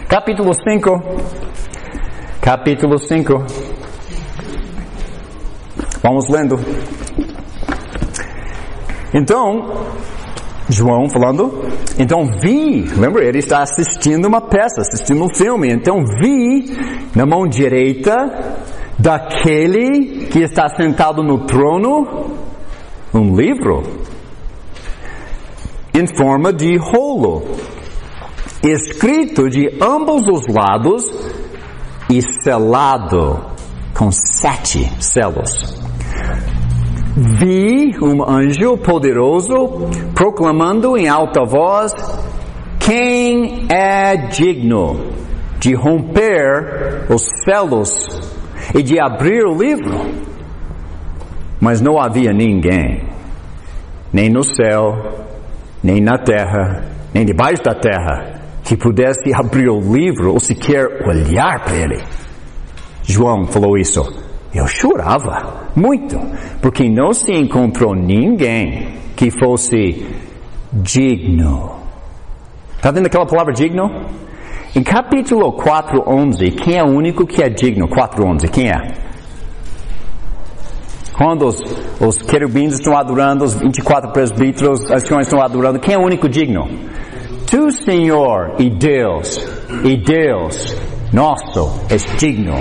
Capítulo 5. Capítulo 5. Vamos lendo. Então, João falando, então vi, lembra, ele está assistindo uma peça, assistindo um filme, então vi na mão direita daquele que está sentado no trono um livro em forma de rolo, escrito de ambos os lados e selado com 7 selos. Vi um anjo poderoso proclamando em alta voz: quem é digno de romper os selos e de abrir o livro? Mas não havia ninguém, nem no céu, nem na terra, nem debaixo da terra, que pudesse abrir o livro ou sequer olhar para ele. João falou isso. Eu chorava muito, porque não se encontrou ninguém que fosse digno. Está vendo aquela palavra digno? Em capítulo 4:11, quem é o único que é digno? 4:11, quem é? Quando os querubins estão adorando, os 24 presbíteros, os anciões estão adorando, quem é o único digno? Tu, Senhor, e Deus, nosso, és digno.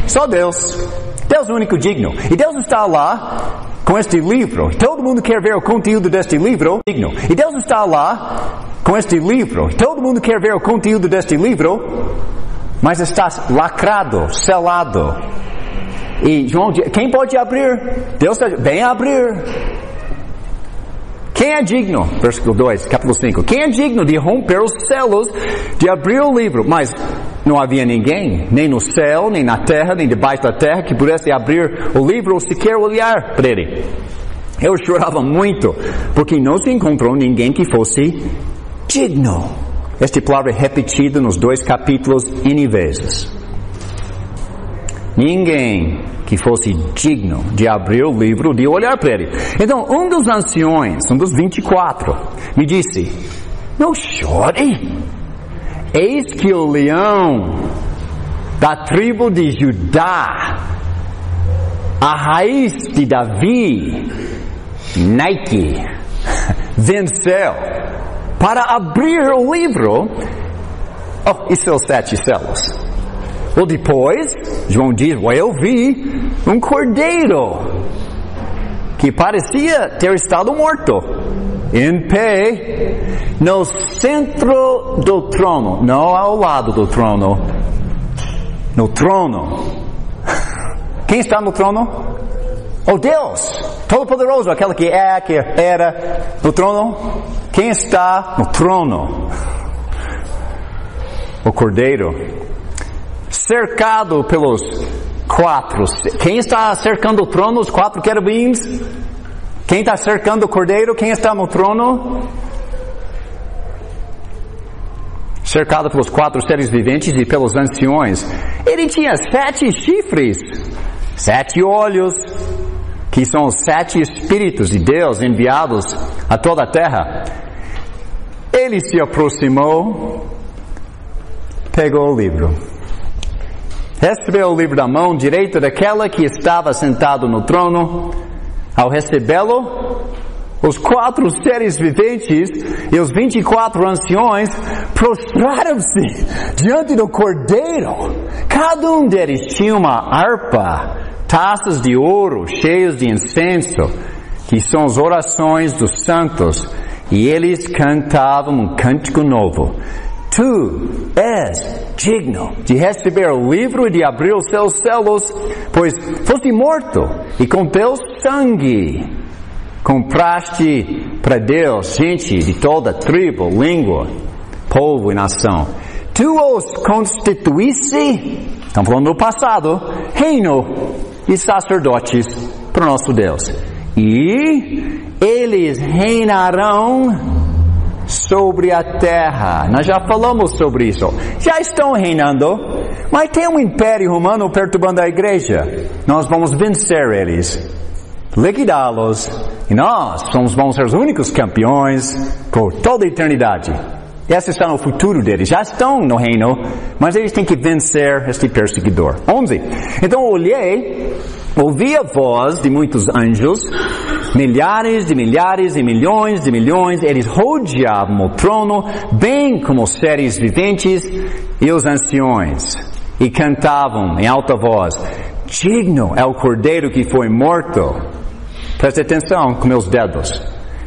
Só Deus. Deus é o único digno. E Deus está lá com este livro. Todo mundo quer ver o conteúdo deste livro. Digno. E Deus está lá com este livro. Todo mundo quer ver o conteúdo deste livro. Mas está lacrado, selado. E João diz, quem pode abrir? Deus vem abrir. Quem é digno? Versículo 2, capítulo 5. Quem é digno de romper os selos, de abrir o livro? Mas não havia ninguém, nem no céu, nem na terra, nem debaixo da terra, que pudesse abrir o livro ou sequer olhar para ele. Eu chorava muito, porque não se encontrou ninguém que fosse digno. Esta palavra é repetida nos 2 capítulos N vezes. Ninguém que fosse digno de abrir o livro, de olhar para ele. Então, um dos anciões, um dos 24, me disse: não chore. Eis que o leão da tribo de Judá, a raiz de Davi, Nike, venceu para abrir o livro. Oh, e seus 7 selos. Ou depois, João diz, eu vi um cordeiro que parecia ter estado morto, em pé, no centro do trono, não ao lado do trono, no trono. Quem está no trono? Oh Deus, Todo-Poderoso, aquele que é, que era no trono. Quem está no trono? O cordeiro. Cercado pelos 4. Quem está cercando o trono? Os 4 querubins. Quem está cercando o cordeiro? Quem está no trono? Cercado pelos 4 seres viventes e pelos anciões. Ele tinha 7 chifres, 7 olhos, que são os 7 espíritos de Deus enviados a toda a terra. Ele se aproximou, pegou o livro. Recebeu o livro da mão direita daquela que estava sentado no trono. Ao recebê-lo, os 4 seres viventes e os 24 anciões prostraram-se diante do cordeiro. Cada um deles tinha uma harpa, taças de ouro cheias de incenso, que são as orações dos santos, e eles cantavam um cântico novo. Tu és digno de receber o livro e de abrir os seus selos, pois foste morto, e com teu sangue compraste para Deus gente de toda tribo, língua, povo e nação. Tu os constituísse, estamos falando do passado, reino e sacerdotes para o nosso Deus. E eles reinarão sobre a terra. Nós já falamos sobre isso. Já estão reinando, mas tem um império romano perturbando a igreja. Nós vamos vencer eles, liquidá-los, e nós vamos ser os únicos campeões por toda a eternidade. Esse está no futuro deles. Já estão no reino, mas eles têm que vencer este perseguidor. 11. Então olhei, ouvi a voz de muitos anjos, milhares de milhares e milhões de milhões. Eles rodeavam o trono, bem como os seres viventes e os anciões. E cantavam em alta voz: digno é o cordeiro que foi morto. Preste atenção com meus dedos.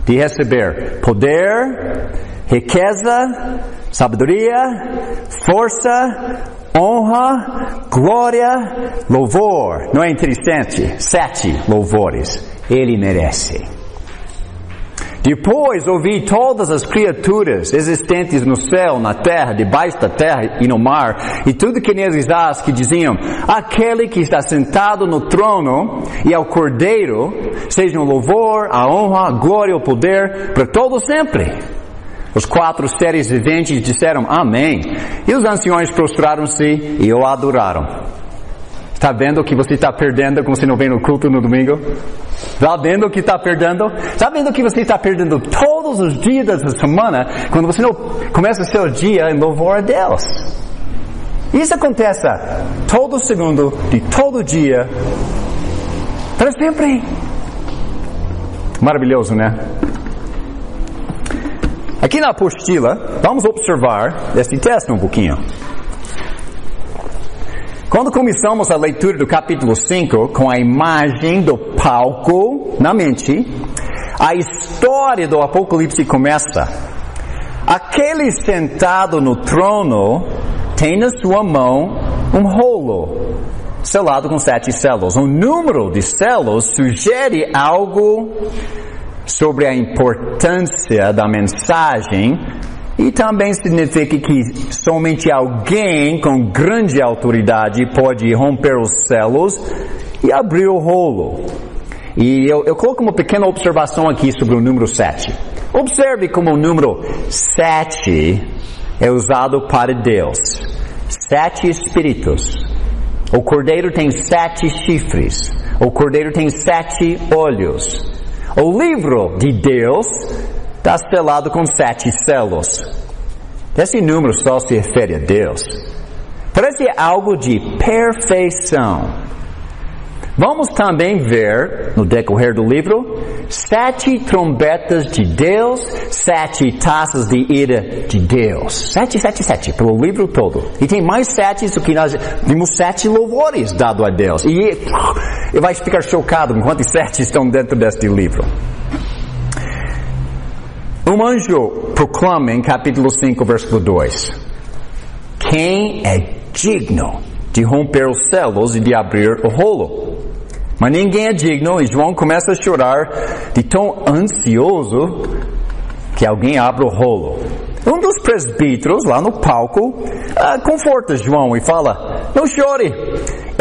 De receber poder, riqueza, sabedoria, força, honra, glória, louvor. Não é interessante? 7 louvores. Ele merece. Depois ouvi todas as criaturas existentes no céu, na terra, debaixo da terra e no mar, e tudo que neles há, que diziam: aquele que está sentado no trono e ao Cordeiro, seja o louvor, a honra, a glória e o poder para todo sempre. Os 4 seres viventes disseram amém, e os anciões prostraram-se e o adoraram. Está vendo o que você está perdendo quando você não vem no culto no domingo? Está vendo o que está perdendo? Está vendo o que você está perdendo todos os dias da semana quando você não começa o seu dia em louvor a Deus? Isso acontece todo segundo de todo dia, para sempre. Maravilhoso, né? Aqui na apostila, vamos observar este texto um pouquinho. Quando começamos a leitura do capítulo 5, com a imagem do palco na mente, a história do Apocalipse começa. Aquele sentado no trono tem na sua mão um rolo, selado com 7 selos. O número de selos sugere algo sobre a importância da mensagem, e também significa que somente alguém com grande autoridade pode romper os selos e abrir o rolo. E eu coloco uma pequena observação aqui sobre o número 7. Observe como o número 7 é usado para Deus. 7 espíritos. O cordeiro tem 7 chifres. O cordeiro tem 7 olhos. O livro de Deus está selado com 7 selos. Esse número só se refere a Deus. Parece algo de perfeição. Vamos também ver, no decorrer do livro, 7 trombetas de Deus, 7 taças de ira de Deus. 7, 7, 7, pelo livro todo. E tem mais 7 do que nós vimos 7 louvores dados a Deus. E vai ficar chocado com quantos 7 estão dentro deste livro. Um anjo proclama em capítulo 5, versículo 2: quem é digno de romper os selos e de abrir o rolo? Mas ninguém é digno, e João começa a chorar de tão ansioso que alguém abra o rolo. Um dos presbíteros lá no palco conforta João e fala: não chore,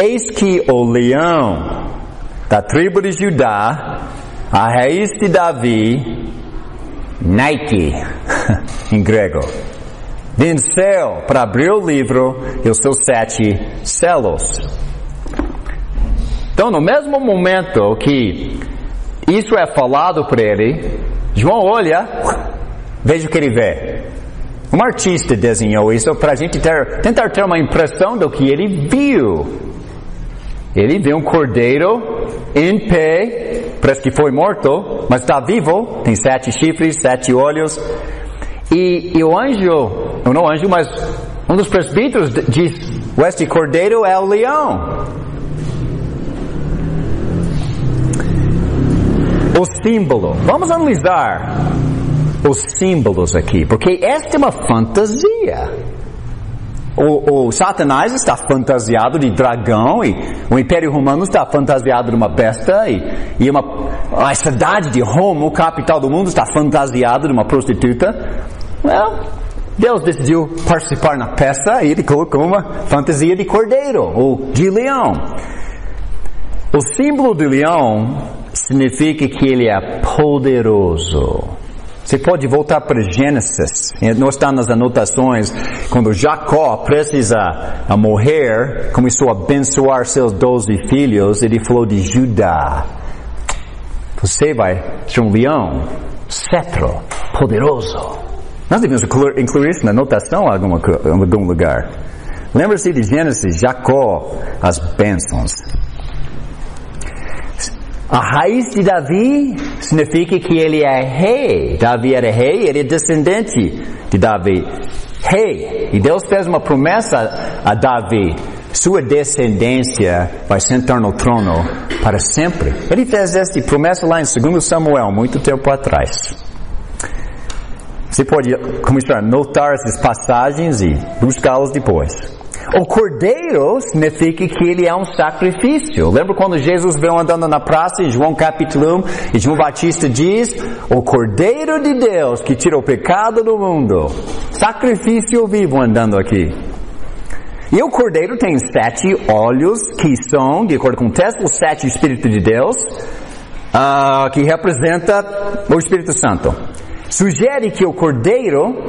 eis que o leão da tribo de Judá, a raiz de Davi, Nike, em grego, venceu para abrir o livro e os seus 7 selos. Então, no mesmo momento que isso é falado para ele, João olha, veja o que ele vê. Um artista desenhou isso para a gente tentar ter uma impressão do que ele viu. Ele viu um cordeiro em pé, parece que foi morto, mas está vivo, tem 7 chifres, 7 olhos. E o anjo, não o anjo, mas um dos presbíteros diz: este cordeiro é o leão. O símbolo. Vamos analisar os símbolos aqui, porque esta é uma fantasia. O Satanás está fantasiado de dragão, e o Império Romano está fantasiado de uma besta, e a cidade de Roma, capital do mundo, está fantasiada de uma prostituta. Deus decidiu participar na peça e ele colocou uma fantasia de cordeiro ou de leão. O símbolo do leão significa que ele é poderoso. Você pode voltar para Gênesis, não está nas anotações, quando Jacó precisa morrer, começou a abençoar seus 12 filhos, ele falou de Judá: você vai ser um leão, cetro, poderoso. Nós devemos incluir isso na anotação em algum lugar. Lembra-se de Gênesis, Jacó, as bênçãos. A raiz de Davi significa que ele é rei. Davi era rei, ele é descendente de Davi. Rei. E Deus fez uma promessa a Davi. Sua descendência vai sentar no trono para sempre. Ele fez essa promessa lá em 2 Samuel, muito tempo atrás. Você pode começar a notar essas passagens e buscá-las depois. O cordeiro significa que ele é um sacrifício. Lembra quando Jesus veio andando na praça em João capítulo 1 e João Batista diz: o cordeiro de Deus que tira o pecado do mundo. Sacrifício vivo andando aqui. E o cordeiro tem 7 olhos que são, de acordo com o texto, os 7 Espíritos de Deus, que representa o Espírito Santo. Sugere que o cordeiro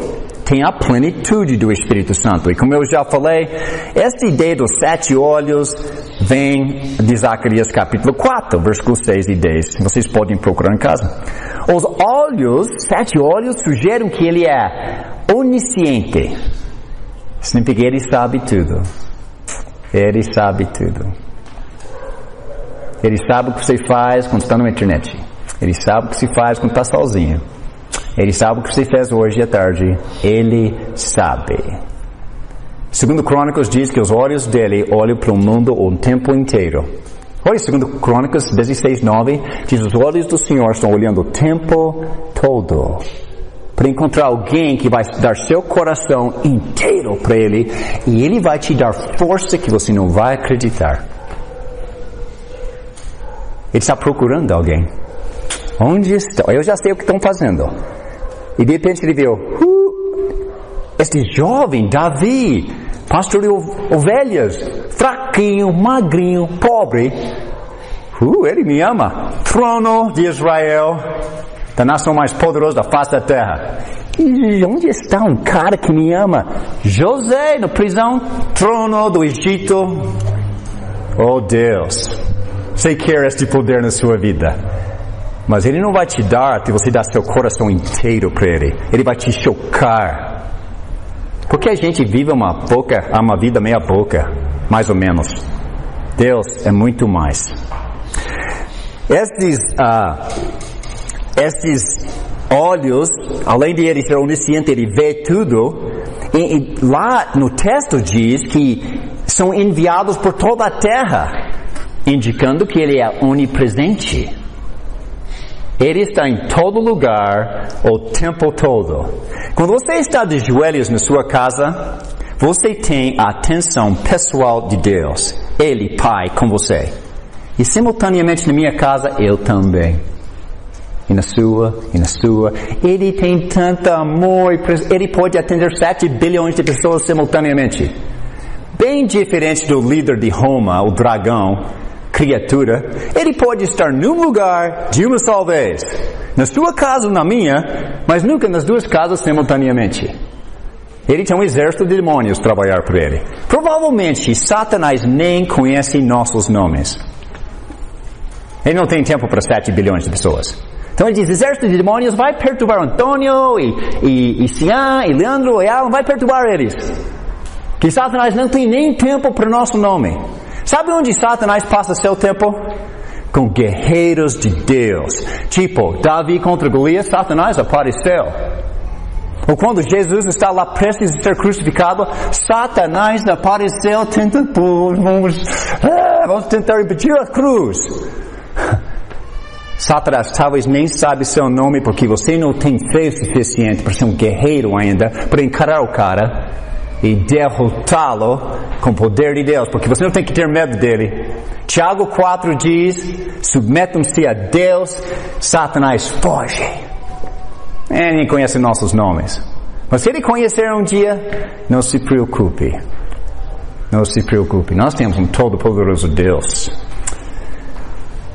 tem a plenitude do Espírito Santo. E como eu já falei, esta ideia dos 7 olhos vem de Zacarias capítulo 4, versículos 6 e 10. Vocês podem procurar em casa. Os olhos, 7 olhos, sugerem que ele é onisciente. Significa que ele sabe tudo. Ele sabe tudo. Ele sabe o que você faz quando está na internet. Ele sabe o que você faz quando está sozinho. Ele sabe o que você fez hoje à tarde. Ele sabe. Segundo Crônicas diz que os olhos dele olham para o mundo o tempo inteiro. Olha, segundo Crônicas 16:9, diz: os olhos do Senhor estão olhando o tempo todo para encontrar alguém que vai dar seu coração inteiro para ele, e ele vai te dar força que você não vai acreditar. Ele está procurando alguém. Onde estão? Eu já sei o que estão fazendo. E de repente ele viu, este jovem Davi, pastor de ovelhas, fraquinho, magrinho, pobre, ele me ama. Trono de Israel, da nação mais poderosa da face da terra. E onde está um cara que me ama? José, na prisão, trono do Egito. Oh Deus, você quer este poder na sua vida. Mas Ele não vai te dar até você dar seu coração inteiro para Ele. Ele vai te chocar. Porque a gente vive uma vida meia boca, mais ou menos. Deus é muito mais. Estes olhos, além de Ele ser onisciente, Ele vê tudo. E lá no texto diz que são enviados por toda a terra, indicando que Ele é onipresente. Ele está em todo lugar, o tempo todo. Quando você está de joelhos na sua casa, você tem a atenção pessoal de Deus. Ele, Pai, com você. E simultaneamente na minha casa, eu também. E na sua. Ele tem tanto amor. Ele pode atender 7 bilhões de pessoas simultaneamente. Bem diferente do líder de Roma, o dragão. Criatura, ele pode estar num lugar de uma só vez, na sua casa ou na minha, mas nunca nas duas casas simultaneamente. Ele tem um exército de demônios trabalhar por ele. Provavelmente Satanás nem conhece nossos nomes. Ele não tem tempo para 7 bilhões de pessoas. Então ele diz: exército de demônios vai perturbar Antônio e Cian e Leandro e Alan, vai perturbar eles. Que Satanás não tem nem tempo para nosso nome. Sabe onde Satanás passa seu tempo? Com guerreiros de Deus. Tipo, Davi contra Golias, Satanás apareceu. Ou quando Jesus está lá prestes a ser crucificado, Satanás apareceu tentando, vamos tentar impedir a cruz. Satanás talvez nem sabe seu nome porque você não tem fé suficiente para ser um guerreiro ainda, para encarar o cara e derrotá-lo com o poder de Deus, porque você não tem que ter medo dele. Tiago 4 diz: submetam-se a Deus, Satanás foge. Ninguém conhece nossos nomes, mas se ele conhecer um dia, não se preocupe. Não se preocupe, nós temos um todo-poderoso Deus.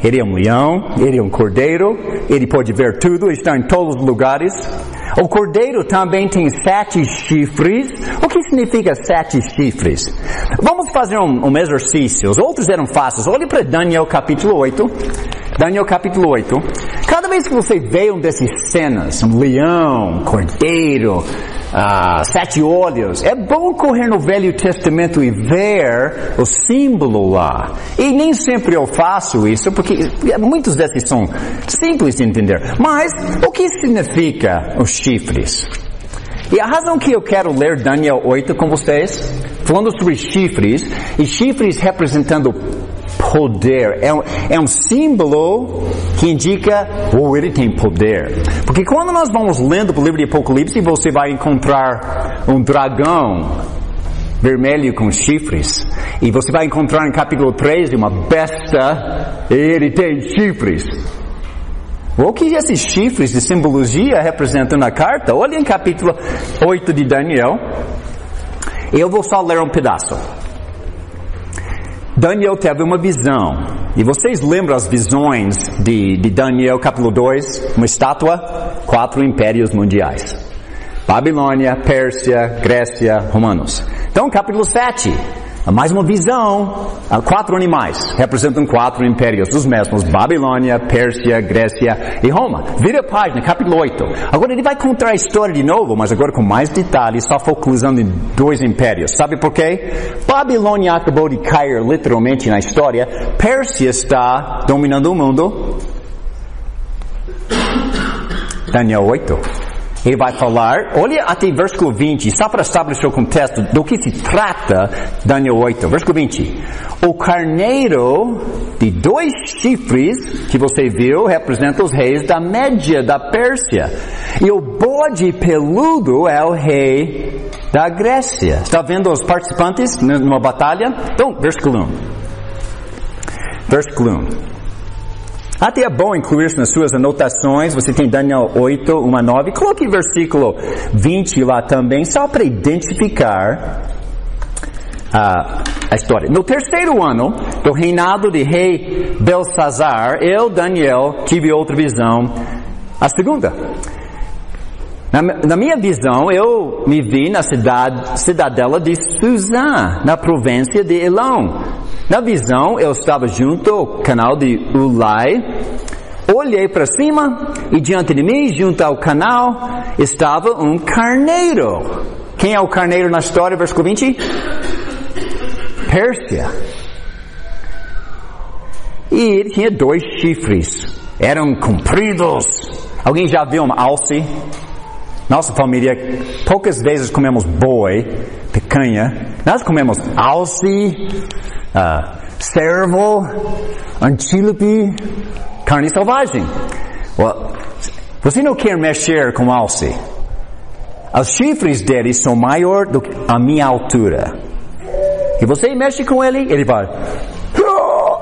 Ele é um leão, ele é um cordeiro, ele pode ver tudo, ele está em todos os lugares. O cordeiro também tem 7 chifres. O que significa 7 chifres? Vamos fazer um exercício. Os outros eram fáceis. Olhe para Daniel capítulo 8. Daniel capítulo 8. Cada vez que você vê dessas cenas, um leão, cordeiro, 7 olhos, é bom correr no Velho Testamento e ver o símbolo lá. E nem sempre eu faço isso, porque muitos desses são simples de entender. Mas, o que significa os chifres? E a razão que eu quero ler Daniel 8 com vocês, falando sobre chifres, e chifres representando poder, é um símbolo que indica, ele tem poder. Porque quando nós vamos lendo o livro de Apocalipse, você vai encontrar um dragão vermelho com chifres. E você vai encontrar em capítulo 13 uma besta, ele tem chifres. O que esses chifres de simbologia representam na carta? Olha em capítulo 8 de Daniel. Eu vou só ler um pedaço. Daniel teve uma visão. E vocês lembram as visões de Daniel capítulo 2? Uma estátua, 4 impérios mundiais. Babilônia, Pérsia, Grécia, Romanos. Então capítulo 7. Mais uma visão, 4 animais, representam 4 impérios, dos mesmos, Babilônia, Pérsia, Grécia e Roma. Vira a página, capítulo 8. Agora ele vai contar a história de novo, mas agora com mais detalhes, só focalizando em 2 impérios. Sabe por quê? Babilônia acabou de cair literalmente na história, Pérsia está dominando o mundo. Daniel 8. Ele vai falar, olha até versículo 20, só para estabelecer o contexto do que se trata Daniel 8, versículo 20. O carneiro de 2 chifres que você viu representa os reis da Média, da Pérsia. E o bode peludo é o rei da Grécia. Está vendo os participantes numa batalha? Então, versículo 1. Versículo 1. Até é bom incluir isso nas suas anotações. Você tem Daniel 8, 1 a 9. Coloque versículo 20 lá também, só para identificar a história. No 3º ano do reinado de rei Belsazar, eu, Daniel, tive outra visão. A segunda. Na minha visão, eu me vi na cidadela de Suzã, na província de Elão. Na visão, eu estava junto ao canal de Ulai. Olhei para cima e diante de mim, junto ao canal, estava um carneiro. Quem é o carneiro na história, versículo 20? Pérsia. E ele tinha 2 chifres. Eram compridos. Alguém já viu uma alce? Nossa família, poucas vezes comemos boi, picanha. Nós comemos alce, cervo, antílope, carne selvagem. Você não quer mexer com alce. Os chifres dele são maiores do que a minha altura. E você mexe com ele, ele vai...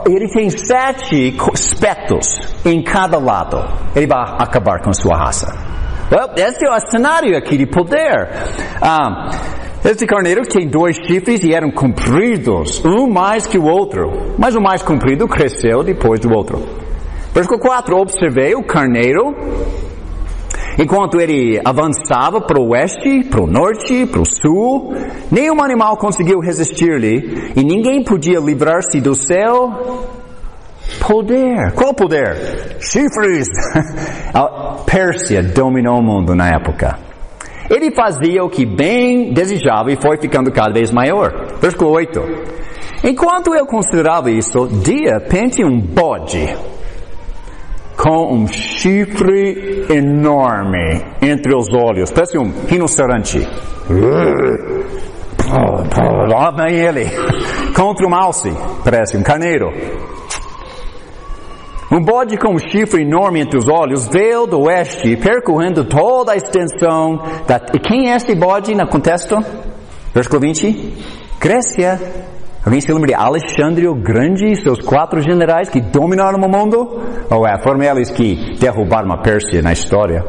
Ele tem 7 espetos em cada lado. Ele vai acabar com sua raça. Esse é o cenário aqui de poder. Este carneiro tem 2 chifres e eram compridos, um mais que o outro. Mas o mais comprido cresceu depois do outro. Versículo 4. Observei o carneiro, enquanto ele avançava para o oeste, para o norte, para o sul. Nenhum animal conseguiu resistir-lhe, e ninguém podia livrar-se do seu poder. Qual poder? Chifres! A Pérsia dominou o mundo na época. Ele fazia o que bem desejava e foi ficando cada vez maior. Versículo 8. Enquanto eu considerava isso, de repente um bode com um chifre enorme entre os olhos, parece um rinoceronte. Lá vem ele, contra um alce, parece um carneiro. Um bode com um chifre enorme entre os olhos veio do oeste, percorrendo toda a extensão da... E quem é esse bode no contexto? Versículo 20. Grécia. Alguém se lembra de Alexandre o Grande e seus 4 generais que dominaram o mundo? Foram eles que derrubaram a Pérsia na história.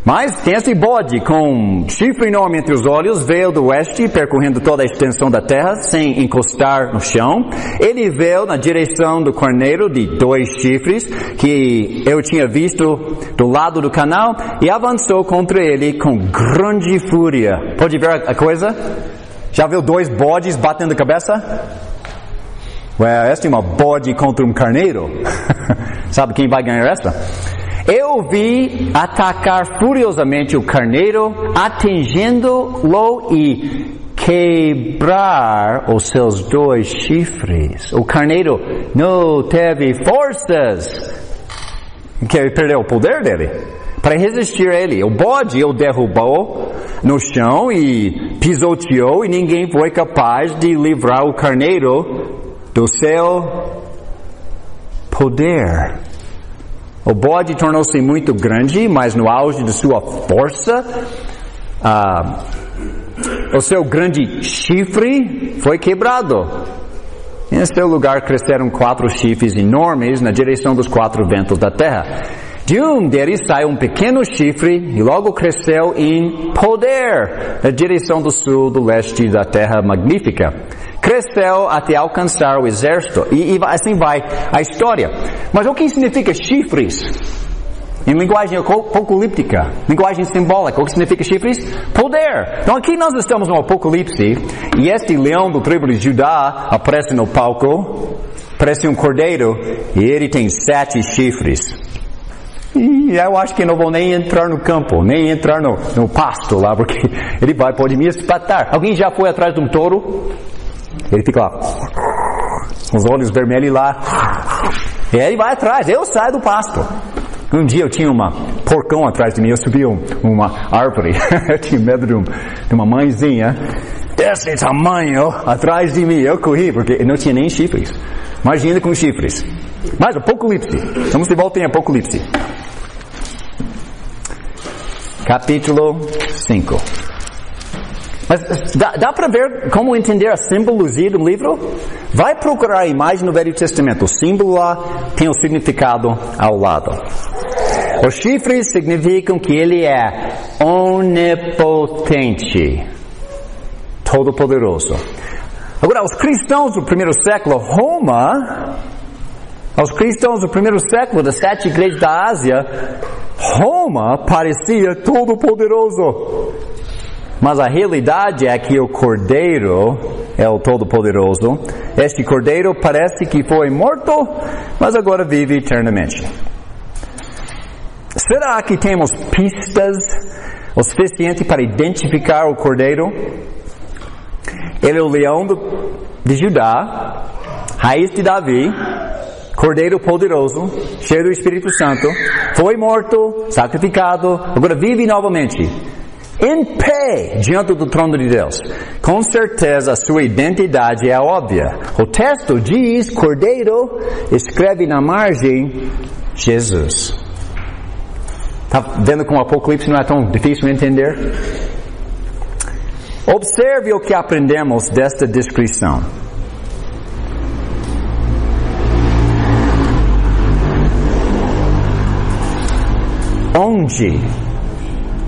Mas tem esse bode com um chifre enorme entre os olhos, veio do oeste, percorrendo toda a extensão da terra, sem encostar no chão. Ele veio na direção do carneiro de 2 chifres, que eu tinha visto do lado do canal, e avançou contra ele com grande fúria. Pode ver a coisa? Já viu 2 bodes batendo a cabeça? Essa é uma bode contra um carneiro. Sabe quem vai ganhar essa? Eu vi atacar furiosamente o carneiro, atingindo-lo e quebrar os seus 2 chifres. O carneiro não teve forças, que ele perdeu o poder dele, para resistir a ele. O bode o derrubou no chão e pisoteou, e ninguém foi capaz de livrar o carneiro do seu poder. O bode tornou-se muito grande, mas no auge de sua força, o seu grande chifre foi quebrado. Em seu lugar cresceram 4 chifres enormes na direção dos 4 ventos da terra. De um deles saiu um pequeno chifre e logo cresceu em poder na direção do sul, do leste da terra magnífica. Cresceu até alcançar o exército e assim vai a história. Mas o que significa chifres? Em linguagem apocalíptica, linguagem simbólica, o que significa chifres? Poder. Então aqui nós estamos no Apocalipse, e este leão do tribo de Judá aparece no palco, parece um cordeiro, e ele tem 7 chifres. E eu acho que não vou nem entrar no campo, nem entrar no pasto lá, porque ele pode me espatar. Alguém já foi atrás de um touro? Ele fica lá, com os olhos vermelhos lá, e aí ele vai atrás, eu saio do pasto. Um dia eu tinha porcão atrás de mim, eu subi uma árvore, eu tinha medo de uma mãezinha desse tamanho atrás de mim, eu corri, porque não tinha nem chifres. Imagina com chifres. Mas Apocalipse, vamos de volta em Apocalipse. Capítulo 5. Mas dá para ver como entender a simbologia do livro? Vai procurar a imagem no Velho Testamento. O símbolo lá tem o significado ao lado. Os chifres significam que ele é onipotente, todo-poderoso. Agora, os cristãos do primeiro século, os cristãos do primeiro século das 7 igrejas da Ásia, Roma parecia todo-poderoso. Mas a realidade é que o Cordeiro é o Todo-Poderoso. Este Cordeiro parece que foi morto, mas agora vive eternamente. Será que temos pistas o suficiente para identificar o Cordeiro? Ele é o leão de Judá, raiz de Davi, Cordeiro poderoso, cheio do Espírito Santo, foi morto, sacrificado, agora vive novamente. Em pé diante do trono de Deus. Com certeza a sua identidade é óbvia. O texto diz, Cordeiro, escreve na margem, Jesus. Está vendo como o Apocalipse não é tão difícil de entender? Observe o que aprendemos desta descrição.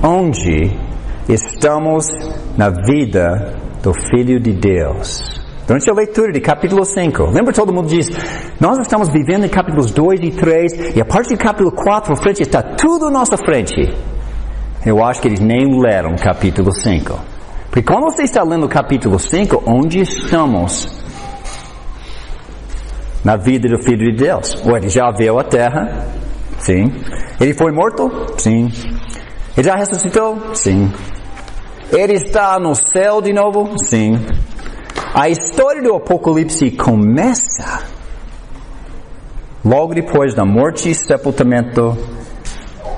Onde estamos na vida do Filho de Deus? Durante a leitura de capítulo 5, lembra todo mundo diz, nós estamos vivendo em capítulos 2 e 3, e a partir do capítulo 4 à frente está tudo à nossa frente. Eu acho que eles nem leram capítulo 5. Porque quando você está lendo o capítulo 5, onde estamos na vida do Filho de Deus? Ele já veio à terra? Sim. Ele foi morto? Sim. Ele já ressuscitou? Sim. Ele está no céu de novo? Sim. A história do Apocalipse começa logo depois da morte, sepultamento,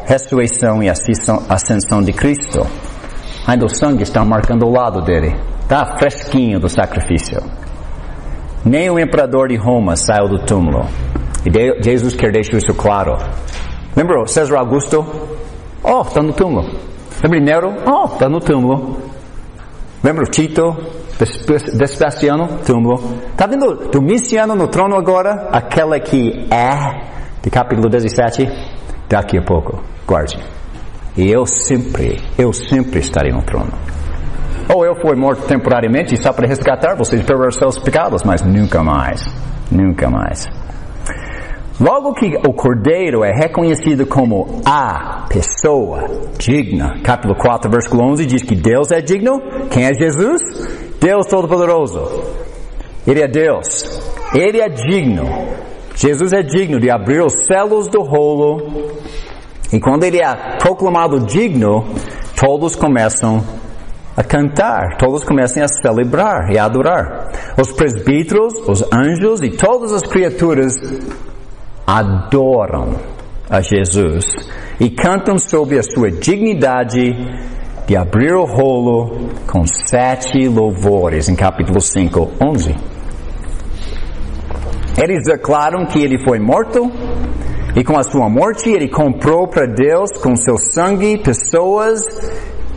ressurreição e ascensão de Cristo. Ainda o sangue está marcando o lado dele. Está fresquinho do sacrifício. Nem o imperador de Roma saiu do túmulo. E Jesus quer deixar isso claro. Lembra o César Augusto? Está no túmulo. Lembra Nero? Está no túmulo. Lembra o Tito? Vespasiano? Túmulo. Está vendo Domiciano no trono agora? Aquela que é, de capítulo 17? Daqui a pouco. Guarde. E eu sempre estarei no trono. Ou eu fui morto temporariamente só para resgatar vocês pelos seus pecados, mas nunca mais. Nunca mais. Logo que o Cordeiro é reconhecido como a pessoa digna, capítulo 4, versículo 11, diz que Deus é digno. Quem é Jesus? Deus Todo-Poderoso. Ele é Deus. Ele é digno. Jesus é digno de abrir os selos do rolo E quando ele é proclamado digno, todos começam a cantar, todos começam a celebrar e a adorar. Os presbíteros, os anjos e todas as criaturas adoram a Jesus e cantam sobre a sua dignidade de abrir o rolo com 7 louvores, em capítulo 5, 11. Eles declaram que ele foi morto e com a sua morte ele comprou para Deus com seu sangue pessoas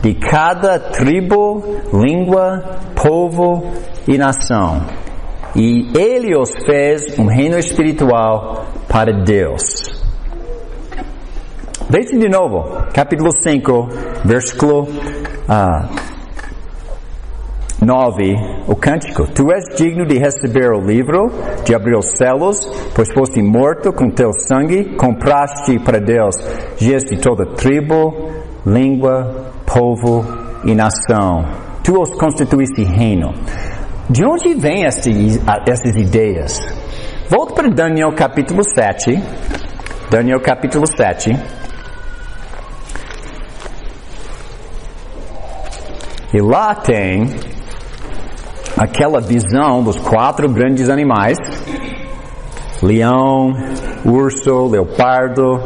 de cada tribo, língua, povo e nação. E ele os fez um reino espiritual para Deus. Veja de novo, capítulo 5, versículo 9, o cântico. Tu és digno de receber o livro, de abrir os selos, pois foste morto com teu sangue, compraste para Deus gente de toda tribo, língua, povo e nação. Tu os constituíste reino. De onde vêm essas ideias? Volto para Daniel capítulo 7. Daniel capítulo 7. E lá tem aquela visão dos 4 grandes animais: leão, urso, leopardo,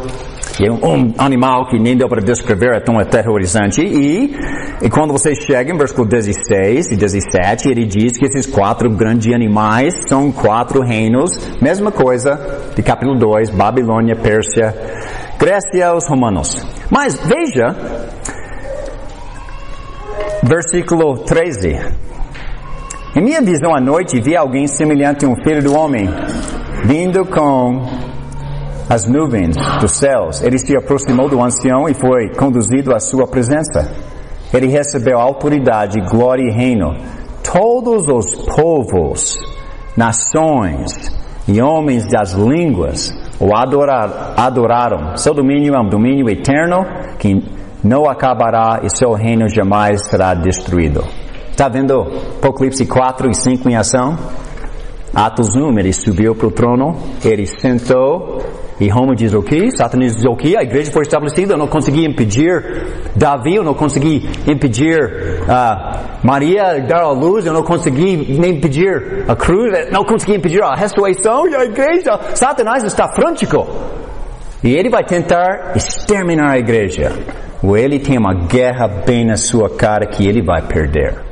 e um animal que nem deu para descrever, é tão aterrorizante. E quando você chega em versículo 16 e 17, ele diz que esses 4 grandes animais são 4 reinos, mesma coisa de capítulo 2, Babilônia, Pérsia, Grécia, os romanos. Mas veja, versículo 13. Em minha visão à noite, vi alguém semelhante a um filho do homem, vindo com as nuvens dos céus. Ele se aproximou do ancião e foi conduzido à sua presença. Ele recebeu autoridade, glória e reino. Todos os povos, nações e homens das línguas o adoraram. Seu domínio é um domínio eterno que não acabará e seu reino jamais será destruído. Está vendo Apocalipse 4 e 5 em ação? Atos 1, ele subiu para o trono, ele sentou, e Roma diz o quê? Satanás diz o quê? A igreja foi estabelecida, eu não consegui impedir Davi, eu não consegui impedir Maria dar a luz, eu não consegui nem impedir a cruz, não consegui impedir a ressurreição e a igreja. Satanás está frântico. E ele vai tentar exterminar a igreja. Ou ele tem uma guerra bem na sua cara que ele vai perder.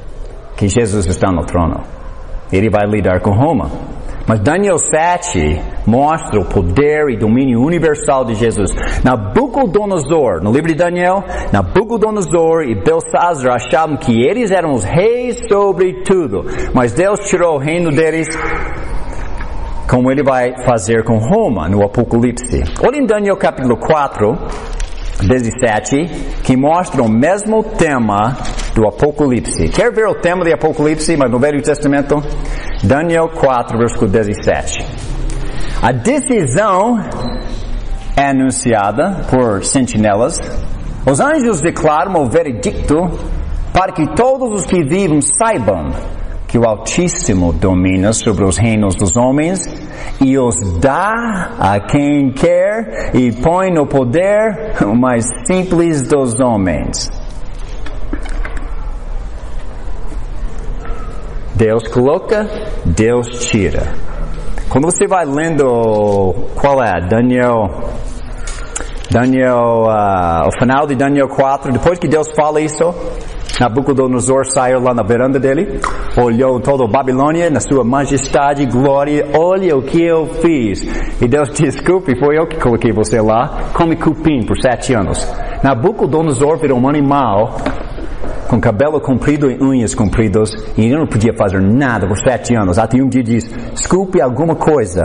Que Jesus está no trono. Ele vai lidar com Roma. Mas Daniel 7 mostra o poder e domínio universal de Jesus. Nabucodonosor, no livro de Daniel, Nabucodonosor e Belsazar achavam que eles eram os reis sobre tudo. Mas Deus tirou o reino deles, como ele vai fazer com Roma no Apocalipse. Olha em Daniel capítulo 4, 17, que mostra o mesmo tema do Apocalipse. Quer ver o tema do Apocalipse, mas no Velho Testamento? Daniel 4, versículo 17. A decisão é anunciada por sentinelas. Os anjos declaram o veredicto para que todos os que vivem saibam que o Altíssimo domina sobre os reinos dos homens e os dá a quem quer e põe no poder o mais simples dos homens. Deus coloca, Deus tira. Quando você vai lendo, qual é? Daniel, o final de Daniel 4, depois que Deus fala isso, Nabucodonosor saiu lá na veranda dele, olhou toda a Babilônia na sua majestade e glória, olha o que eu fiz. E Deus, desculpe, foi eu que coloquei você lá, come cupim por 7 anos. Nabucodonosor virou um animal, com cabelo comprido e unhas compridas, e ele não podia fazer nada por 7 anos. Até um dia diz, desculpe alguma coisa,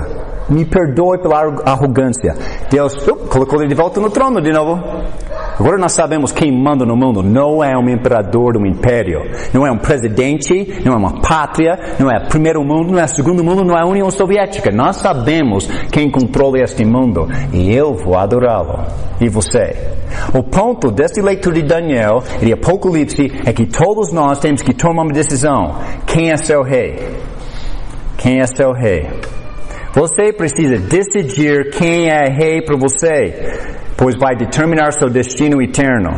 me perdoe pela arrogância. Deus colocou ele de volta no trono de novo. Agora nós sabemos quem manda no mundo. Não é um imperador de um império. Não é um presidente, não é uma pátria, não é primeiro mundo, não é segundo mundo, não é a União Soviética. Nós sabemos quem controla este mundo. E eu vou adorá-lo. E você? O ponto desta leitura de Daniel e de Apocalipse é que todos nós temos que tomar uma decisão. Quem é seu rei? Quem é seu rei? Você precisa decidir quem é rei para você. pois vai determinar seu destino eterno.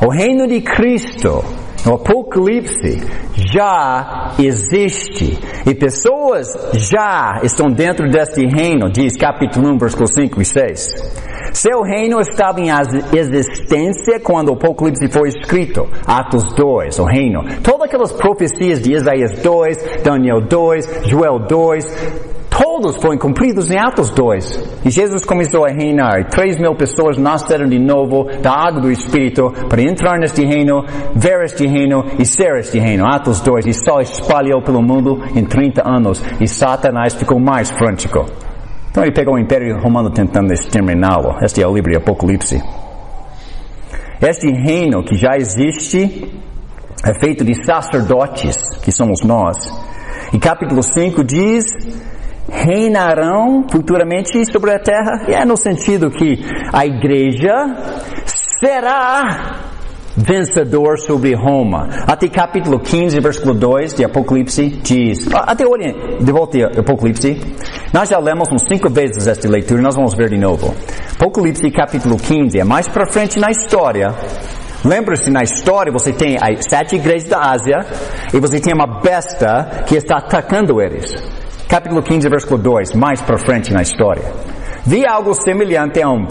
O reino de Cristo, no Apocalipse, já existe. E pessoas já estão dentro deste reino, diz capítulo 1, versículos 5 e 6. Seu reino estava em existência quando o Apocalipse foi escrito. Atos 2, o reino. Todas aquelas profecias de Isaías 2, Daniel 2, Joel 2, todos foram cumpridos em Atos 2. E Jesus começou a reinar. E 3.000 pessoas nasceram de novo da água do Espírito para entrar neste reino, ver este reino e ser este reino. Atos 2. E só espalhou pelo mundo em 30 anos. E Satanás ficou mais frântico. Então ele pegou o Império Romano tentando exterminá-lo. Este é o livro de Apocalipse. Este reino que já existe é feito de sacerdotes, que somos nós. E capítulo 5 diz: reinarão futuramente sobre a terra. E é no sentido que a igreja será vencedor sobre Roma. Até capítulo 15, versículo 2 de Apocalipse diz, até olhem, de volta a Apocalipse, nós já lemos uns 5 vezes esta leitura, nós vamos ver de novo. Apocalipse capítulo 15, é mais para frente na história. Lembra-se, na história você tem as 7 igrejas da Ásia, e você tem uma besta que está atacando eles. Capítulo 15, versículo 2, mais para frente na história. Vi algo semelhante a um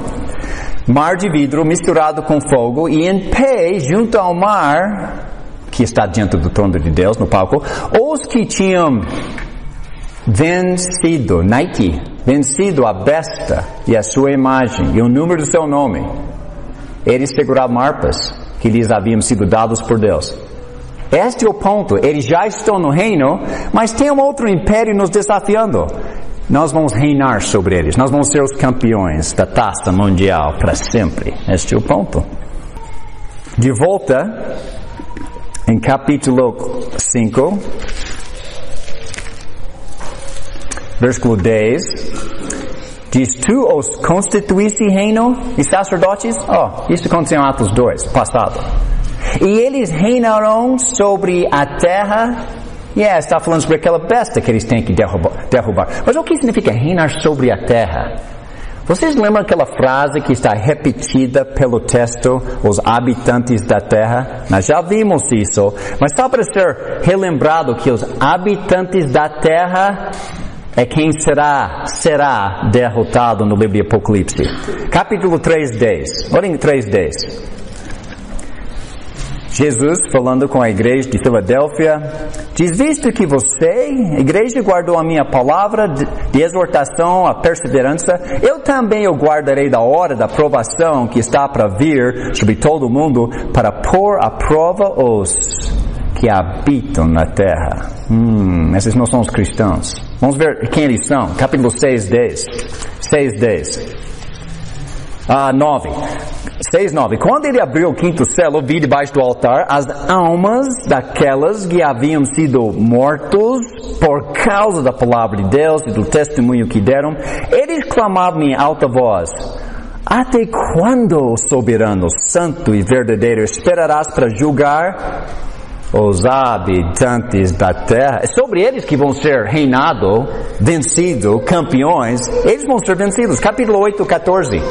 mar de vidro misturado com fogo, e em pé, junto ao mar, que está diante do trono de Deus, no palco, os que tinham vencido a besta e a sua imagem, e o número do seu nome, eles seguravam harpas que lhes haviam sido dados por Deus. Este é o ponto. Eles já estão no reino, mas tem um outro império nos desafiando. Nós vamos reinar sobre eles. Nós vamos ser os campeões da taça mundial para sempre. Este é o ponto. De volta, em capítulo 5, versículo 10, diz: tu os constituíste reino e sacerdotes? Isso aconteceu em Atos 2, passado. E eles reinarão sobre a terra. Está falando sobre aquela besta que eles têm que derrubar. Mas o que significa reinar sobre a terra? Vocês lembram aquela frase que está repetida pelo texto, os habitantes da terra? Nós já vimos isso, mas só para ser relembrado que os habitantes da terra é quem será derrotado no livro de Apocalipse. Capítulo 3:10. Olhem 3:10. Jesus, falando com a igreja de Filadélfia, diz: visto que você, igreja, guardou a minha palavra de exortação, a perseverança, eu também o guardarei da hora da provação que está para vir sobre todo o mundo, para pôr à prova os que habitam na terra. Esses não são os cristãos. Vamos ver quem eles são. Capítulo 6:10. 6:9. Quando ele abriu o quinto selo, vi debaixo do altar as almas daquelas que haviam sido mortos por causa da palavra de Deus e do testemunho que deram. Eles clamavam em alta voz: até quando, soberano, santo e verdadeiro, esperarás para julgar os habitantes da terra? É sobre eles que vão ser reinado, vencido, campeões. Eles vão ser vencidos. Capítulo 8:14.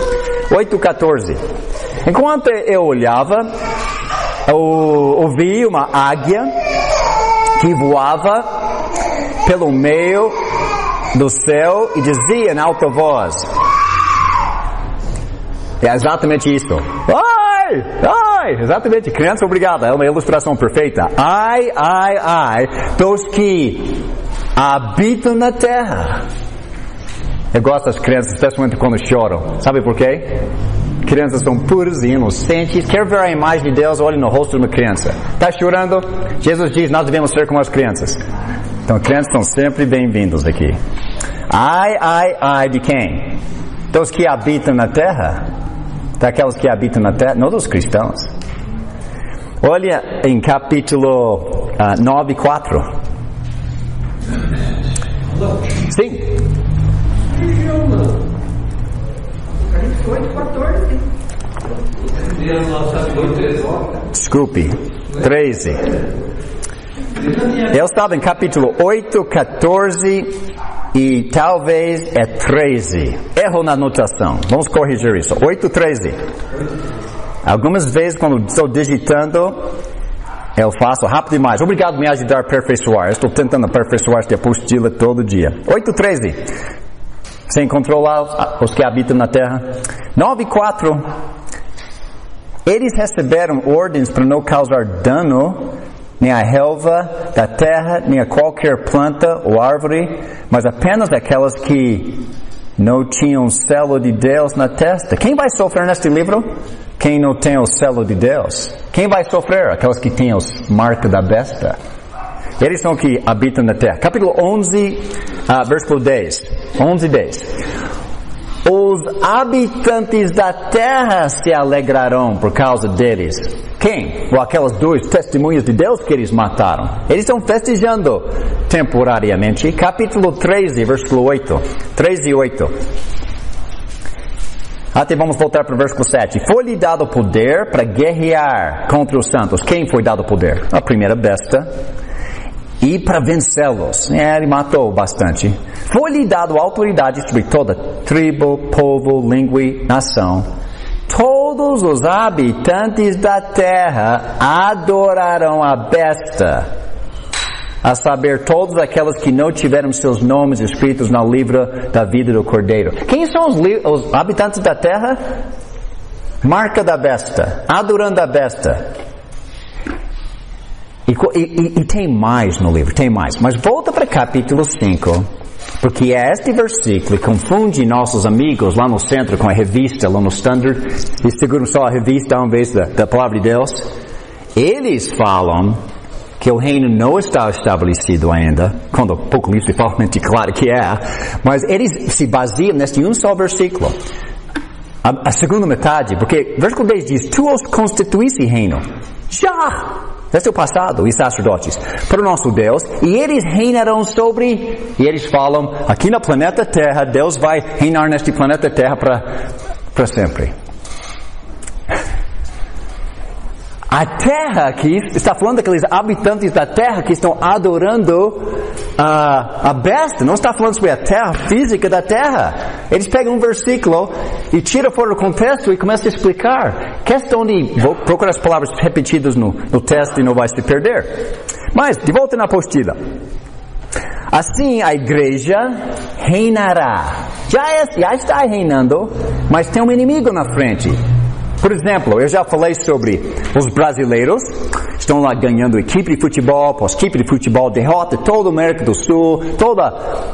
Enquanto eu olhava, eu ouvi uma águia que voava pelo meio do céu e dizia em alta voz. É exatamente isso. Ai, exatamente, criança, obrigada, é uma ilustração perfeita. Ai, dos que habitam na terra. Eu gosto das crianças, especialmente quando choram. Sabe por quê? Crianças são puras e inocentes. Quer ver a imagem de Deus? Olhe no rosto de uma criança. Está chorando? Jesus diz: nós devemos ser como as crianças. Então, crianças estão sempre bem-vindos aqui. Ai de quem? Dos que habitam na terra? Daqueles que habitam na terra? Não dos cristãos. Olha em capítulo 9:4. Sim. Desculpe, 13. Eu estava em capítulo 8, 14 e talvez é 13. Erro na anotação. Vamos corrigir isso. 8:13. Algumas vezes quando estou digitando, eu faço rápido demais. Obrigado por me ajudar a aperfeiçoar. Eu estou tentando aperfeiçoar esta apostila todo dia. 8:13. Sem controlar os que habitam na terra. 9:4. Eles receberam ordens para não causar dano nem a relva da terra, nem a qualquer planta ou árvore, mas apenas aquelas que não tinham o selo de Deus na testa. Quem vai sofrer neste livro? Quem não tem o selo de Deus. Quem vai sofrer? Aquelas que têm os marcas da besta. Eles são que habitam na terra. Capítulo 11, versículo 10. 11:10. Os habitantes da terra se alegrarão por causa deles. Quem? Ou aquelas duas testemunhas de Deus que eles mataram. Eles estão festejando temporariamente. Capítulo 13, versículo 8. 13:8. Até vamos voltar para o versículo 7. Foi-lhe dado poder para guerrear contra os santos. Quem foi dado poder? A primeira besta. E para vencê-los. Ele matou bastante. Foi-lhe dado autoridade sobre toda tribo, povo, língua e nação. Todos os habitantes da terra adorarão a besta. A saber, todos aqueles que não tiveram seus nomes escritos no livro da vida do Cordeiro. Quem são os habitantes da terra? Marca da besta. Adorando a besta. E tem mais no livro, tem mais. Mas volta para capítulo 5, porque é este versículo que confunde nossos amigos lá no centro com a revista, lá no Standard, eles seguram só a revista ao invés da palavra de Deus. Eles falam que o reino não está estabelecido ainda, quando o Apocalipse fala realmente claro que é, mas eles se baseiam neste um só versículo. A segunda metade, porque versículo 10 diz, tu os constituísse reino. Já! Esse é o passado, e sacerdotes, para o nosso Deus, e eles reinarão sobre, e eles falam, aqui no planeta Terra, Deus vai reinar neste planeta Terra para sempre. A terra aqui, está falando daqueles habitantes da terra que estão adorando a besta, não está falando sobre a terra física da terra. Eles pegam um versículo e tiram fora do contexto e começam a explicar. Questão de, vou procurar as palavras repetidas no texto e não vai se perder. Mas, de volta na apostila. Assim a igreja reinará. Já está reinando, mas tem um inimigo na frente. Por exemplo, eu já falei sobre os brasileiros, estão lá ganhando equipe de futebol, pós-equipe de futebol, derrota toda a América do Sul, toda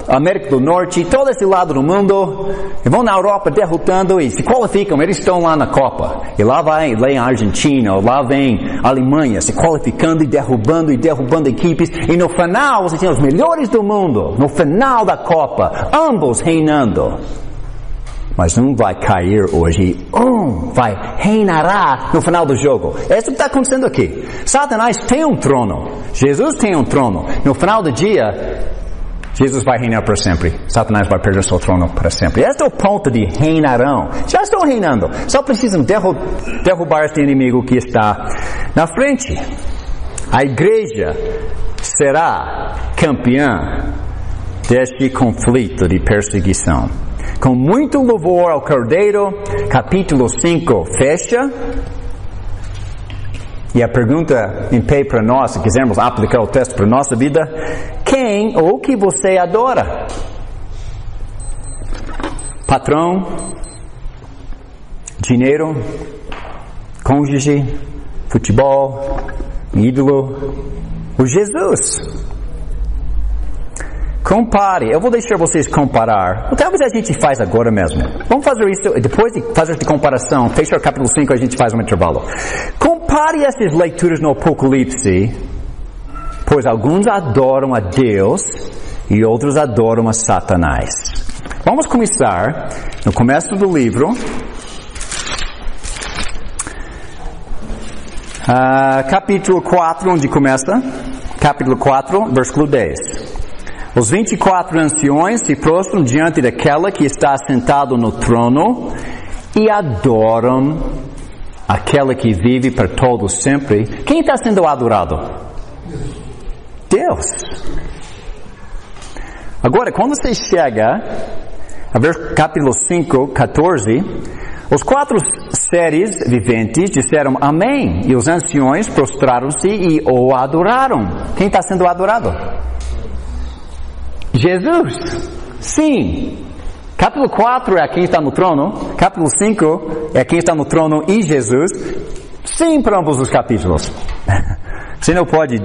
a América do Norte, todo esse lado do mundo, e vão na Europa derrotando e se qualificam, eles estão lá na Copa. E lá vem a Argentina, ou lá vem a Alemanha, se qualificando e derrubando equipes, e no final você tem os melhores do mundo, no final da Copa, ambos reinando. Mas um vai cair hoje, vai reinará no final do jogo. É isso que está acontecendo aqui. Satanás tem um trono. Jesus tem um trono. No final do dia, Jesus vai reinar para sempre. Satanás vai perder seu trono para sempre. Este é o ponto de reinarão. Já estão reinando. Só precisam derrubar este inimigo que está na frente. A igreja será campeã deste conflito de perseguição. Com muito louvor ao Cordeiro, capítulo 5 fecha. E a pergunta em pé para nós, se quisermos aplicar o texto para a nossa vida, quem ou que você adora? Patrão? Dinheiro? Cônjuge? Futebol? Ídolo? Ou Jesus? Compare. Eu vou deixar vocês comparar. Talvez a gente faz agora mesmo. Vamos fazer isso. Depois de fazer essa comparação, fechar o capítulo 5, a gente faz um intervalo. Compare essas leituras no Apocalipse, pois alguns adoram a Deus e outros adoram a Satanás. Vamos começar no começo do livro. Capítulo 4, onde começa? Capítulo 4, versículo 10. Os 24 anciões se prostram diante daquela que está sentado no trono e adoram aquela que vive para todos sempre. Quem está sendo adorado? Deus. Agora, quando você chega a ver capítulo 5, 14, os 4 seres viventes disseram amém, e os anciões prostraram-se e o adoraram. Quem está sendo adorado? Jesus. Sim. Capítulo 4 é quem está no trono, capítulo 5 é quem está no trono e Jesus. Sim, para ambos os capítulos. Você não pode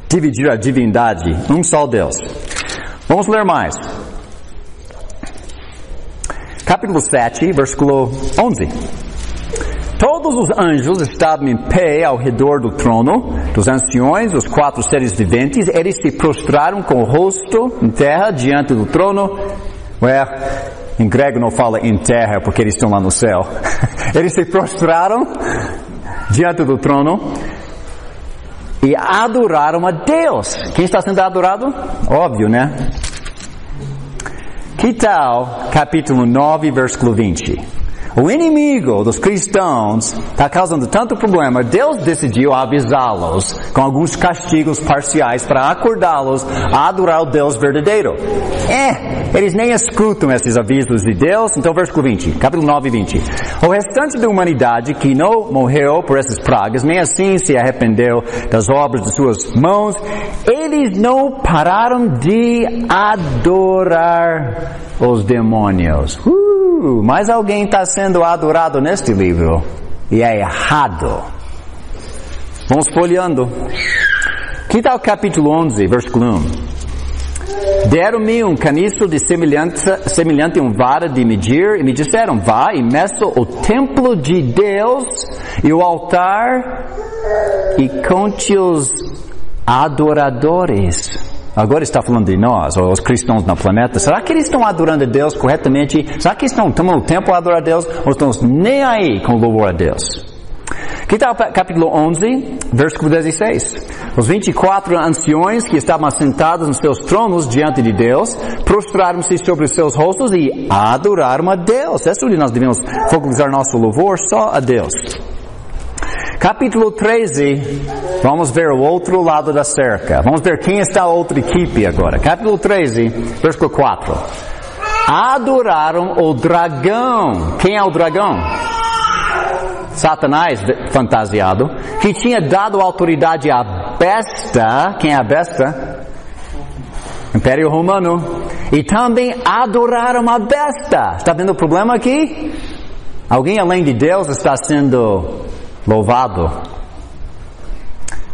dividir a divindade, um só Deus. Vamos ler mais. Capítulo 7, versículo 11. Todos os anjos estavam em pé ao redor do trono, dos anciões, os 4 seres viventes. Eles se prostraram com o rosto em terra diante do trono. Em grego não fala em terra porque eles estão lá no céu. Eles se prostraram diante do trono e adoraram a Deus. Quem está sendo adorado? Óbvio, né? Que tal capítulo 9, versículo 20? O inimigo dos cristãos está causando tanto problema, Deus decidiu avisá-los com alguns castigos parciais para acordá-los a adorar o Deus verdadeiro. Eles nem escutam esses avisos de Deus. Então, versículo 20, capítulo 9, 20. O restante da humanidade que não morreu por essas pragas, nem assim se arrependeu das obras de suas mãos, eles não pararam de adorar os demônios. Mas alguém está sendo adorado neste livro e é errado. Vamos folheando. Que tal capítulo 11, versículo 1? Deram-me um caniço de semelhante a um vara de medir e me disseram, vá e meça o templo de Deus e o altar e conte os adoradores. Agora está falando de nós, os cristãos no planeta. Será que eles estão adorando a Deus corretamente? Será que estão tomando tempo a adorar a Deus? Ou estão nem aí com louvor a Deus? Que tal capítulo 11, versículo 16? Os 24 anciões que estavam assentados nos seus tronos diante de Deus, prostraram-se sobre os seus rostos e adoraram a Deus. É onde nós devemos focalizar nosso louvor, só a Deus. Capítulo 13, vamos ver o outro lado da cerca. Vamos ver quem está a outra equipe agora. Capítulo 13, versículo 4. Adoraram o dragão. Quem é o dragão? Satanás fantasiado, que tinha dado autoridade à besta. Quem é a besta? Império Romano. E também adoraram a besta. Está vendo o problema aqui? Alguém além de Deus está sendo louvado.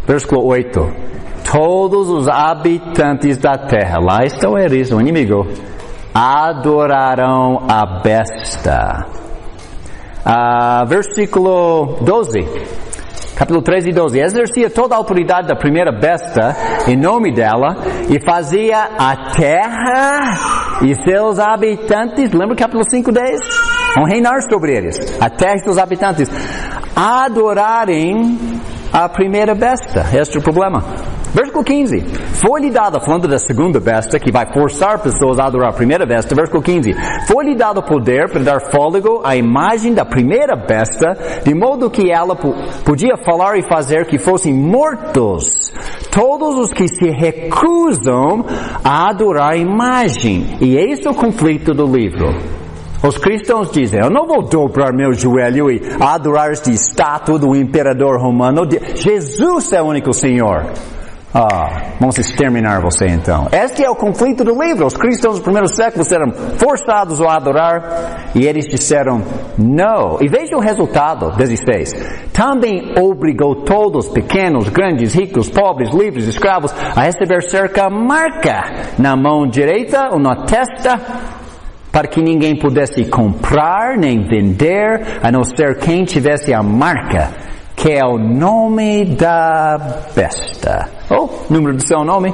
Versículo 8. Todos os habitantes da terra, lá estão eles, o inimigo, adorarão a besta. Versículo 12. Capítulo 13 e 12. Exercia toda a autoridade da primeira besta em nome dela e fazia a terra e seus habitantes, lembra capítulo 5, 10? Vão reinar sobre eles, a terra e seus habitantes, adorarem a primeira besta. Este é o problema. Versículo 15. Foi-lhe dado, falando da segunda besta, que vai forçar pessoas a adorar a primeira besta. Versículo 15. Foi-lhe dado poder para dar fôlego à imagem da primeira besta, de modo que ela podia falar e fazer que fossem mortos todos os que se recusam a adorar a imagem. E esse é o conflito do livro. Os cristãos dizem, eu não vou dobrar meu joelho e adorar esta estátua do imperador romano. Jesus é o único Senhor. Vamos exterminar você então. Este é o conflito do livro. Os cristãos do primeiro século eram forçados a adorar e eles disseram não. E veja o resultado, 16. Também obrigou todos, pequenos, grandes, ricos, pobres, livres, escravos, a receber cerca marca na mão direita ou na testa, para que ninguém pudesse comprar nem vender, a não ser quem tivesse a marca, que é o nome da besta. Número do seu nome?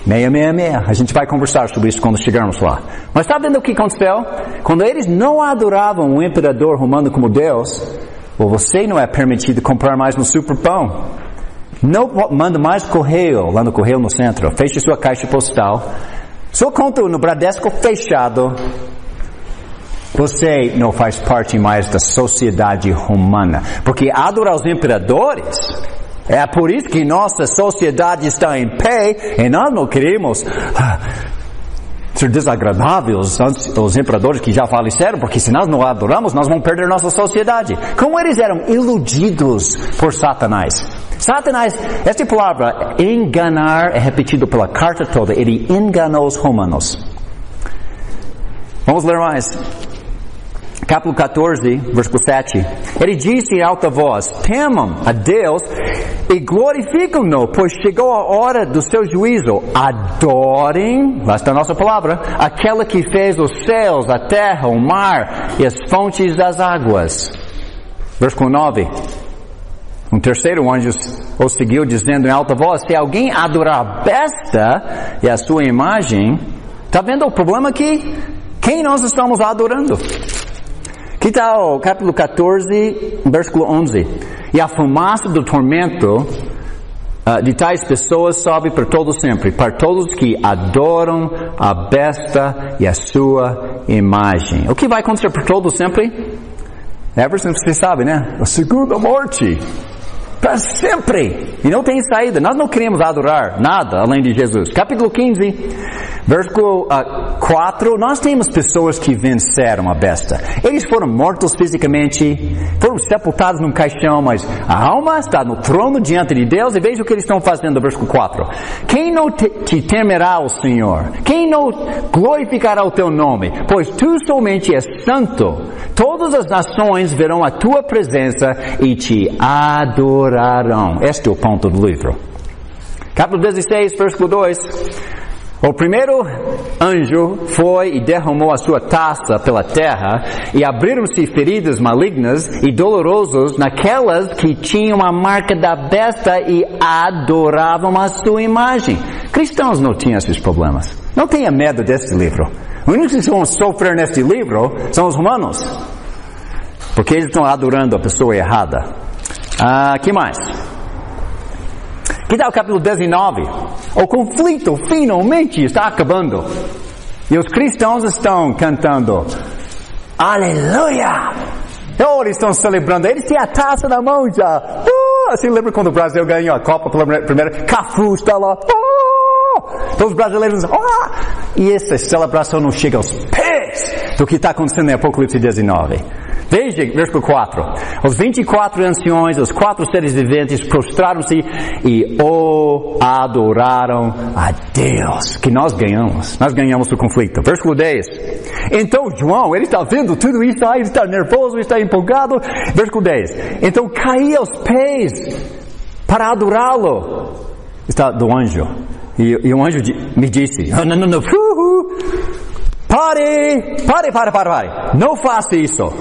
666. A gente vai conversar sobre isso quando chegarmos lá. Mas está vendo o que aconteceu? Quando eles não adoravam o imperador romano como Deus, você não é permitido comprar mais no Superpão. Não manda mais correio, lá no correio no centro. Feche sua caixa postal. Sua conta no Bradesco fechado. Você não faz parte mais da sociedade romana. Porque adorar os imperadores É por isso que nossa sociedade está em pé e nós não queremos ser desagradáveis aos imperadores que já faleceram, porque se nós não adoramos, nós vamos perder nossa sociedade. Como eles eram iludidos por Satanás. Satanás, esta palavra enganar é repetido pela carta toda. Ele enganou os romanos. Vamos ler mais. Capítulo 14, versículo 7. Ele disse em alta voz: temam a Deus e glorificam-no, pois chegou a hora do seu juízo. Adorem, lá está a nossa palavra, aquela que fez os céus, a terra, o mar e as fontes das águas. Versículo 9. Um terceiro anjo o seguiu, dizendo em alta voz: se alguém adorar a besta e a sua imagem, está vendo o problema aqui? Quem nós estamos adorando? Que tal capítulo 14, versículo 11? E a fumaça do tormento de tais pessoas sobe por todo sempre, para todos que adoram a besta e a sua imagem. O que vai acontecer por todo sempre? Você sabe, né? A segunda morte. Para sempre. E não tem saída. Nós não queremos adorar nada além de Jesus. Capítulo 15, versículo 4. Nós temos pessoas que venceram a besta. Eles foram mortos fisicamente, foram sepultados num caixão, mas a alma está no trono diante de Deus. E veja o que eles estão fazendo no versículo 4. Quem não te temerá o Senhor? Quem não glorificará o teu nome? Pois tu somente és santo. Todas as nações verão a tua presença e te adorarão. Este é o ponto do livro. Capítulo 16, versículo 2. O primeiro anjo foi e derramou a sua taça pela terra, e abriram-se feridas malignas e dolorosas naquelas que tinham a marca da besta e adoravam a sua imagem. Cristãos não tinham esses problemas. Não tenha medo deste livro. Os únicos que vão sofrer neste livro são os romanos, porque eles estão adorando a pessoa errada. Que mais? Que tal o capítulo 19? O conflito finalmente está acabando. E os cristãos estão cantando Aleluia! Eles estão celebrando. Eles têm a taça na mão já. Assim lembra quando o Brasil ganhou a Copa pela primeira? Cafu está lá. Então os brasileiros e essa celebração não chega aos pés do que está acontecendo em Apocalipse 19. Veja, versículo 4. Os 24 anciões, os 4 seres viventes prostraram-se e adoraram a Deus. Que nós ganhamos. Nós ganhamos o conflito. Versículo 10. Então João, ele está vendo tudo isso, ele está nervoso, ele está empolgado. Versículo 10. Então caí aos pés para adorá-lo. Está do anjo. E o anjo me disse, não. Pare! Não faça isso!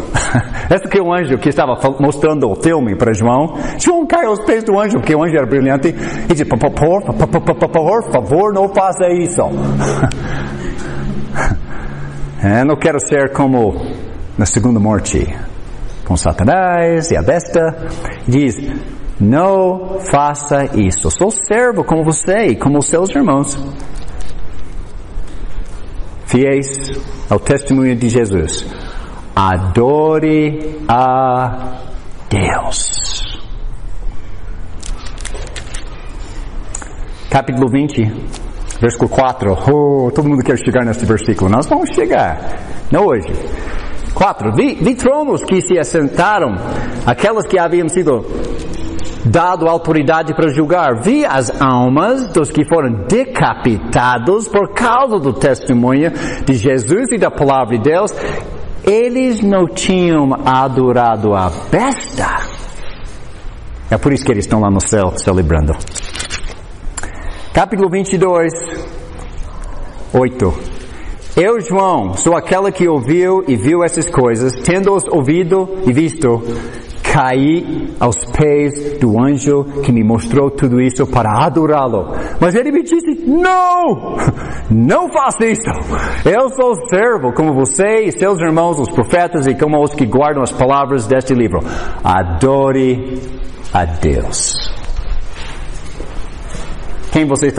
Esse que é o anjo que estava mostrando o filme para João. João caiu aos pés do anjo, porque o anjo era brilhante. E disse, por favor, não faça isso. Não quero ser como na segunda morte, com Satanás e a besta. Diz, não faça isso. Sou servo como você e como os seus irmãos. Fiéis ao testemunho de Jesus. Adore a Deus. Capítulo 20, versículo 4. Todo mundo quer chegar nesse versículo. Nós vamos chegar. Não hoje. 4. Vi tronos que se assentaram, aquelas que haviam sido dado autoridade para julgar. Vi as almas dos que foram decapitados por causa do testemunho de Jesus e da palavra de Deus. Eles não tinham adorado a besta. É por isso que eles estão lá no céu celebrando. Capítulo 22, 8. Eu, João, sou aquela que ouviu e viu essas coisas, tendo-os ouvido e visto, caí aos pés do anjo que me mostrou tudo isso para adorá-lo. Mas ele me disse, não faça isso. Eu sou servo como você e seus irmãos, os profetas, e como os que guardam as palavras deste livro. Adore a Deus. Quem você está